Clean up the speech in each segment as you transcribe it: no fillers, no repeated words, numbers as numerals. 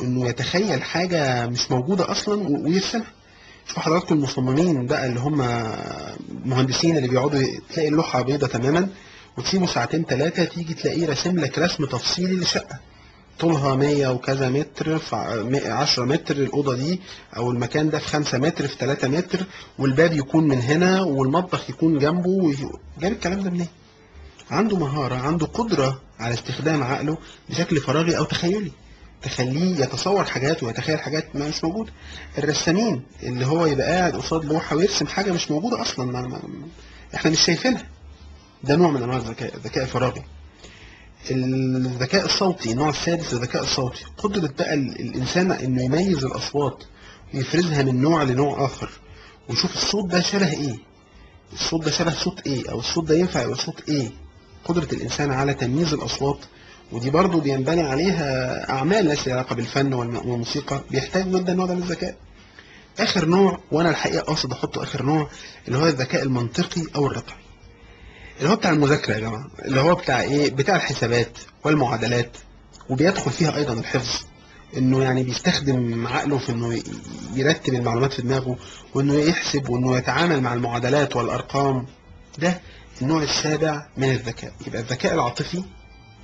انه يتخيل حاجه مش موجوده اصلا ويرسمها. شوفوا حضراتكم المصممين بقى اللي هم مهندسين اللي بيقعدوا، تلاقي اللوحه بيضه تماما وتسيبه ساعتين ثلاثه تيجي تلاقيه راسم لك رسم تفصيلي لشقه طولها 100 وكذا متر في 10 متر، الأوضة دي أو المكان ده في 5 متر في 3 متر، والباب يكون من هنا والمطبخ يكون جنبه. جاب الكلام ده منين؟ عنده مهارة، عنده قدرة على استخدام عقله بشكل فراغي أو تخيلي تخليه يتصور حاجات ويتخيل حاجات ما مش موجودة. الرسامين اللي هو يبقى قاعد قصاد لوحة ويرسم حاجة مش موجودة أصلا، احنا مش شايفينها. ده نوع من أنواع الذكاء الفراغي. الذكاء الصوتي، النوع السادس الذكاء الصوتي، قدرة بقى الإنسان إنه يميز الأصوات ويفرزها من نوع لنوع آخر، ويشوف الصوت ده شبه إيه، الصوت ده شبه صوت إيه، أو الصوت ده ينفع يبقى صوت إيه. قدرة الإنسان على تمييز الأصوات، ودي برضو بينبني عليها أعمال لها علاقة بالفن والموسيقى، بيحتاج جدا النوع ده من الذكاء. آخر نوع، وأنا الحقيقة قاصد أحطه آخر نوع، اللي هو الذكاء المنطقي أو الرقمي، اللي هو بتاع المذاكرة يا جماعة، اللي هو بتاع إيه؟ بتاع الحسابات والمعادلات، وبيدخل فيها أيضا الحفظ، إنه يعني بيستخدم عقله في إنه يرتب المعلومات في دماغه، وإنه يحسب، وإنه يتعامل مع المعادلات والأرقام. ده النوع السابع من الذكاء. يبقى الذكاء العاطفي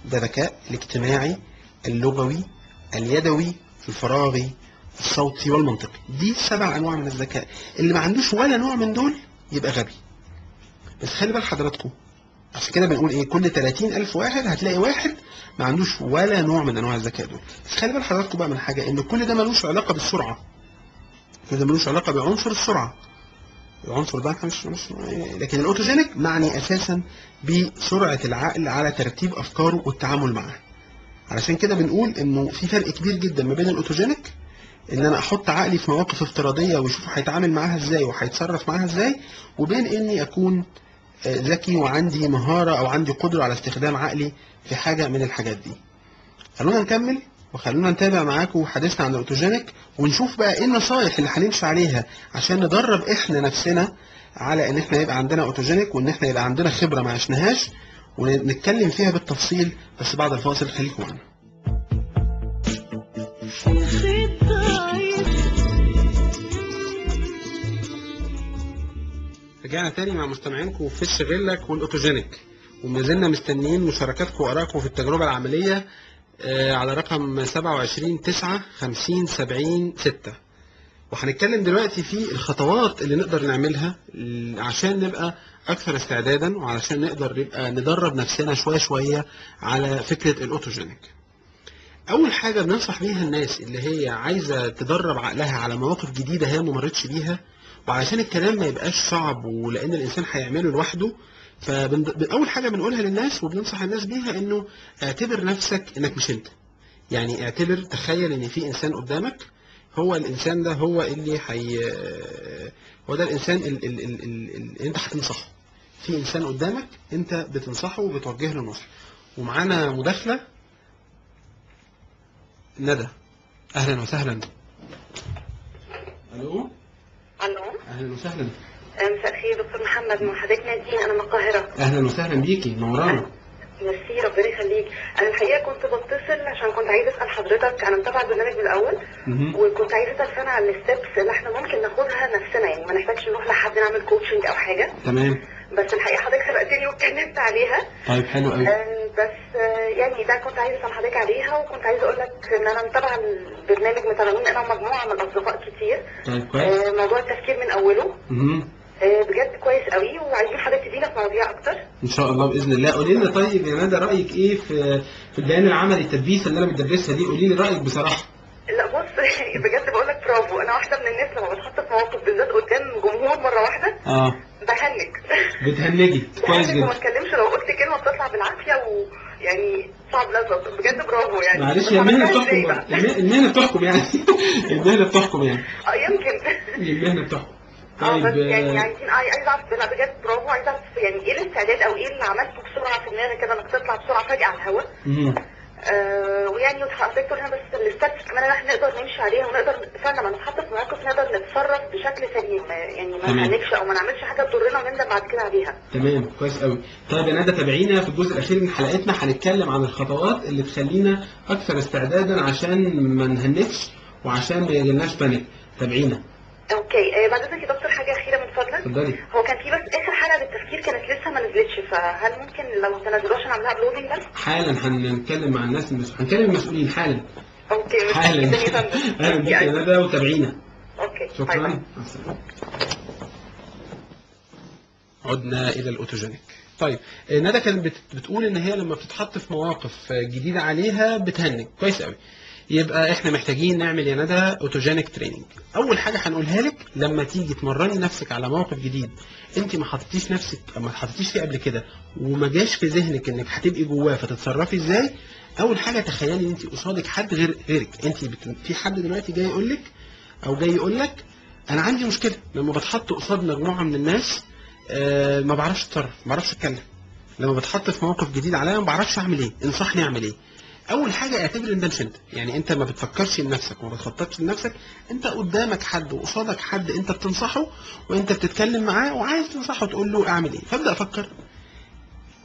ده ذكاء الاجتماعي، اللغوي، اليدوي، الفراغي، الصوتي والمنطقي. دي 7 أنواع من الذكاء. اللي ما عندوش ولا نوع من دول يبقى غبي. بس خلي بال حضراتكم، عشان كده بنقول ايه، كل 30,000 واحد هتلاقي واحد ما عندوش ولا نوع من انواع الذكاء دول. بس خلي بال حضراتكم بقى من حاجه، ان كل ده ملوش علاقه بالسرعه، كل ده ملوش علاقه بعنصر السرعه. العنصر ده مش لكن الاوتوجينيك معني اساسا بسرعه العقل على ترتيب افكاره والتعامل معها. علشان كده بنقول انه في فرق كبير جدا ما بين الاوتوجينيك، ان انا احط عقلي في مواقف افتراضيه ويشوف هيتعامل معاها ازاي وهيتصرف معاها ازاي، وبين اني اكون ذكي وعندي مهارة أو عندي قدرة على استخدام عقلي في حاجة من الحاجات دي. خلونا نكمل وخلونا نتابع معاكم حديثنا عن الأوتوجينيك، ونشوف بقى إيه النصايح اللي هنمشي عليها عشان ندرب إحنا نفسنا على إن إحنا يبقى عندنا أوتوجينيك، وإن إحنا يبقى عندنا خبرة ما عشناهاش، ونتكلم فيها بالتفصيل. بس بعد الفاصل خليكم معانا. رجعنا تاني مع مستمعينكم في الشغلك والاوتوجينيك، وما زلنا مستنيين مشاركاتكم وارائكم في التجربه العمليه على رقم 27/9/50/70/6. وهنتكلم دلوقتي في الخطوات اللي نقدر نعملها عشان نبقى اكثر استعدادا، وعلشان نقدر نبقى ندرب نفسنا شويه شويه على فكره الاوتوجينيك. اول حاجه بننصح بيها الناس اللي هي عايزه تدرب عقلها على مواقف جديده هي ما مرتش بيها، وعشان الكلام ما يبقاش صعب ولان الانسان هيعمله لوحده، فاول حاجه بنقولها للناس وبننصح الناس بيها انه اعتبر نفسك انك مش انت. يعني اعتبر، تخيل ان في انسان قدامك، هو الانسان ده هو اللي هو ده الانسان اللي انت هتنصحه. في انسان قدامك انت بتنصحه وبتوجه له نصح. ومعانا مداخله، ندى، اهلا وسهلا. الو. الو. اهلا وسهلا. مساء الخير دكتور محمد، من حضرتك نادين، انا من القاهره. اهلا وسهلا بيكي، نورانا. ميرسي، ربنا يخليك. انا الحقيقه كنت بتصل عشان كنت عايزه اسال حضرتك، انا متابعه البرنامج من الاول وكنت عايزه اسال فعلا عن الستبس اللي احنا ممكن ناخدها نفسنا، يعني ما نحتاجش نروح لحد نعمل كوتشنج او حاجه. تمام. بس الحقيقه حضرتك سبقتني واتكلمت عليها. طيب حلو قوي. بس يعني ده كنت عايزه اسال حضرتك عليها، وكنت عايزه اقول لك ان انا متابعه البرنامج، متابعين انا ومجموعه من الاصدقاء كتير. طيب كويس. موضوع التفكير من اوله بجد كويس قوي، وعايزين حضرتك تدينا في مواضيع اكتر ان شاء الله باذن الله. قولي لنا طيب يا ندى، رايك ايه في البيان العملي، التدريس اللي انا بتدرسها دي؟ قولي لي رايك بصراحه. لا بص بجد بقول لك برافو. انا واحده من الناس لما بتحط في موقف بالذات قدام جمهور مره واحده بهنج. بتهنجي كويس جدا. وما اتكلمش، لو قلت كلمه بتطلع بالعافيه، ويعني صعب لازم بجد برافو يعني. معلش يا المهنه بتحكم، المهنه بتحكم يعني المهنه بتحكم يعني. يمكن المهنه بتحكم. طيب بس يعني عايزين عايز اعرف بجد برافو، عايز اعرف يعني ايه الاستعداد او ايه اللي عملته بسرعه في دماغك كده انك تطلع بسرعه فجاه على الهواء ويعني دكتور هنا بس الستبس كمان احنا نقدر نمشي عليها، ونقدر فعلا لما نتحط في مواقف نقدر نتصرف بشكل سليم، يعني ما نهنكش او ما نعملش حاجه تضرنا ونندم بعد كده عليها. تمام، كويس قوي. طيب يا ندى تابعينا في الجزء الاخير من حلقتنا، هنتكلم عن الخطوات اللي تخلينا اكثر استعدادا عشان ما نهنكش وعشان ما يجيلناش بانيك. تابعينا. اوكي. بعد اذنك يا دكتور حاجه اخيره من فضلك. اتفضلي. هو كان في بس اخر حلقه للتفكير كانت لسه ما نزلتش، فهل ممكن لو تنزلوها نعملها ابلودنج بس؟ حالا هنتكلم مع الناس هنكلم المسؤولين حالا. اوكي حالا. اهلا بيك يا ندى وتابعينا. اوكي شكرا. مع السلامه. عدنا الى الاوتوجينيك. طيب ندى كانت بتقول ان هي لما بتتحط في مواقف جديده عليها بتهنج. كويس قوي. يبقى احنا محتاجين نعمل يا ندى اوتوجينيك تريننج. اول حاجه هنقولها لك لما تيجي تمرني نفسك على موقف جديد انت ما حطيتيش نفسك ما حطيتيش فيه قبل كده وما جاش في ذهنك انك هتبقي جواه فتتصرفي ازاي. اول حاجه تخيلي ان انت قصادك حد غيرك. انت في حد دلوقتي جاي يقول لك او جاي يقول لك انا عندي مشكله لما بتحط قصاد مجموعه من الناس ما بعرفش اتصرف، ما بعرفش اتكلم. لما بتحط في موقف جديد عليا ما بعرفش اعمل ايه، انصحني اعمل ايه. اول حاجه اعتبر ان ده مش انت، يعني انت ما بتفكرش لنفسك وما بتخططش لنفسك، انت قدامك حد وقصادك حد انت بتنصحه وانت بتتكلم معاه وعايز تنصحه تقول له اعمل ايه. فابدا افكر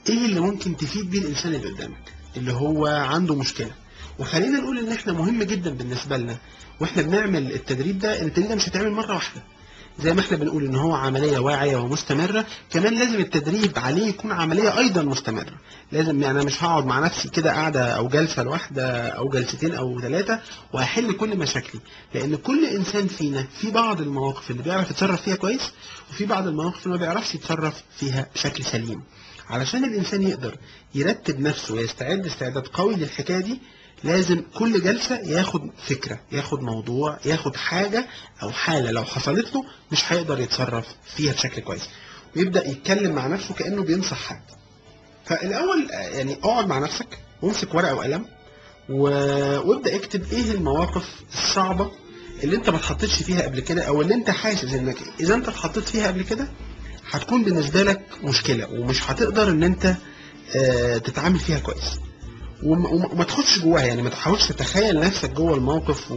ايه اللي ممكن تفيد بيه الانسان اللي قدامك اللي هو عنده مشكله. وخلينا نقول ان احنا مهم جدا بالنسبه لنا واحنا بنعمل التدريب ده، التدريب ده مش هيتعمل مره واحده. زي ما احنا بنقول ان هو عمليه واعيه ومستمره، كمان لازم التدريب عليه يكون عمليه ايضا مستمره. لازم يعني انا مش هقعد مع نفسي كده قاعده او جلسه واحده او جلستين او ثلاثه وهحل كل مشاكلي، لان كل انسان فينا في بعض المواقف اللي بيعرف يتصرف فيها كويس وفي بعض المواقف اللي ما بيعرفش يتصرف فيها بشكل سليم. علشان الانسان يقدر يرتب نفسه ويستعد استعداد قوي للحكايه دي لازم كل جلسة ياخد فكرة، ياخد موضوع، ياخد حاجة أو حالة لو حصلت له مش هيقدر يتصرف فيها بشكل كويس، ويبدأ يتكلم مع نفسه كأنه بينصح حد. فالأول يعني اقعد مع نفسك وامسك ورقة وقلم وابدأ اكتب ايه المواقف الصعبة اللي انت ما اتحطيتش فيها قبل كده او اللي انت حاسس انك اذا انت اتحطيت فيها قبل كده هتكون بالنسبة لك مشكلة ومش هتقدر ان انت تتعامل فيها كويس. وما تخش جواها، يعني ما تحاولش تتخيل نفسك جوه الموقف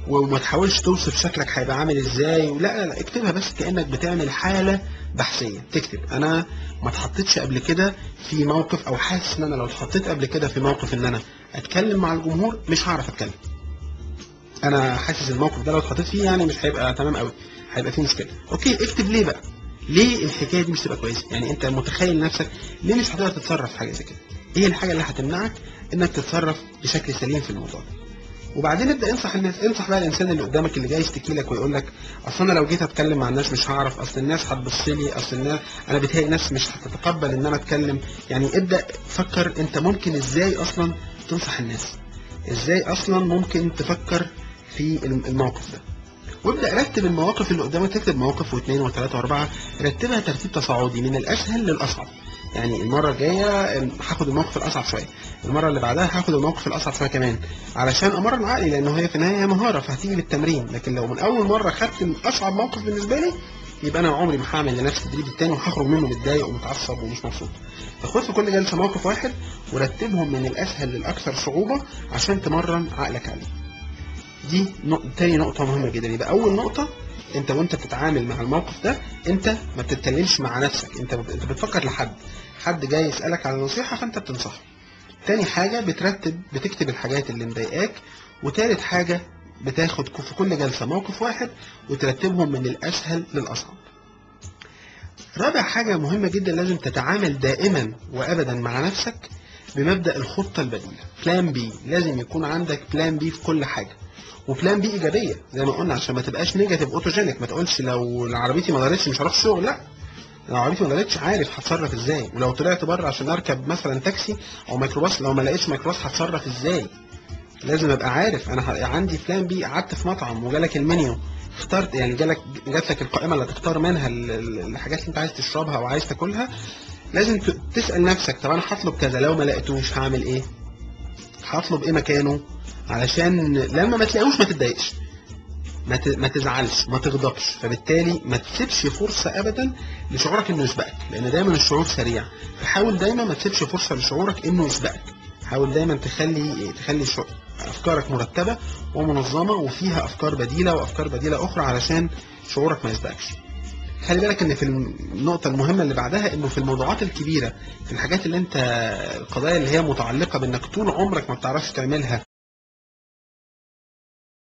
وما تحاولش توصف شكلك هيبقى عامل ازاي. لا اكتبها بس كأنك بتعمل حالة بحثية. تكتب انا ما اتحطيتش قبل كده في موقف او حاسس ان انا لو اتحطيت قبل كده في موقف ان انا اتكلم مع الجمهور مش هعرف اتكلم. انا حاسس الموقف ده لو اتحطيت فيه يعني مش هيبقى تمام قوي، هيبقى فيه مشكلة. اوكي اكتب ليه بقى، ليه الحكاية دي مش تبقى كويسة، يعني انت متخيل نفسك ليه مش هتقدر تتصرف في حاجة زي كده، ايه الحاجة اللي هتمنعك انك تتصرف بشكل سليم في الموضوع ده. وبعدين ابدا انصح الناس، انصح بقى الانسان اللي قدامك اللي جاي يشتكي لك ويقول لك اصل انا لو جيت اتكلم مع الناس مش هعرف، اصل الناس هتبص لي، اصل الناس انا بتهيأ الناس مش هتتقبل ان انا اتكلم. يعني ابدا فكر انت ممكن ازاي اصلا تنصح الناس، ازاي اصلا ممكن تفكر في الموقف ده. وابدا رتب المواقف اللي قدامك، تكتب مواقف واثنين وثلاثه واربعه، رتبها ترتيب تصاعدي من الاسهل للاصعب. يعني المره الجايه هاخد الموقف الاصعب شويه، المره اللي بعدها هاخد الموقف الاصعب شويه كمان، علشان امرن عقلي، لانه هي في النهايه مهاره فهتيجي بالتمرين. لكن لو من اول مره خدت اصعب موقف بالنسبه لي يبقى انا عمري ما هعمل لنفسي التدريب الثاني وهخرج منه متضايق ومتعصب ومش مبسوط. فخد في كل جلسه موقف واحد ورتبهم من الاسهل للاكثر صعوبه عشان تمرن عقلك عليه. دي تاني نقطه مهمه جدا. يبقى اول نقطه انت وانت بتتعامل مع الموقف ده انت ما بتتكلمش مع نفسك، انت بتفكر حد جاي يسألك على نصيحة فانت بتنصحه. تاني حاجة بتكتب الحاجات اللي مضايقاك. وتالت حاجة بتاخد في كل جلسة موقف واحد وترتبهم من الأسهل للأصعب. رابع حاجة مهمة جدا، لازم تتعامل دائما وأبدا مع نفسك بمبدأ الخطة البديلة، بلان بي. لازم يكون عندك بلان بي في كل حاجة، وبلان بي إيجابية زي ما قلنا عشان ما تبقاش نيجاتيف اوتوجينيك. ما تقولش لو عربيتي ما دارتش مش هروح الشغل، لا، لو عربيتي ما دارتش عارف هتصرف ازاي. ولو طلعت بره عشان اركب مثلا تاكسي او ميكروباص لو ما لقيتش ميكروباص هتصرف ازاي. لازم ابقى عارف انا عندي بلان بي. قعدت في مطعم وجالك المنيو، اخترت يعني جات لك القائمه اللي هتختار منها الحاجات اللي انت عايز تشربها او عايز تاكلها، لازم تسال نفسك طب انا هطلب كذا، لو ما لقيتوش هعمل ايه، هطلب ايه مكانه، علشان لما ما تلاقوش ما تتضايقش، ما تزعلش، ما تغضبش. فبالتالي ما تسيبش فرصة ابدا لشعورك انه يسبقك، لان دايما الشعور سريع. فحاول دايما ما تسيبش فرصة لشعورك انه يسبقك. حاول دايما تخلي افكارك مرتبه ومنظمه وفيها افكار بديله وافكار بديله اخرى علشان شعورك ما يسبقكش. خلي بالك ان في النقطه المهمه اللي بعدها، انه في الموضوعات الكبيره، في الحاجات اللي انت، القضايا اللي هي متعلقه بانك طول عمرك ما بتعرفش تعملها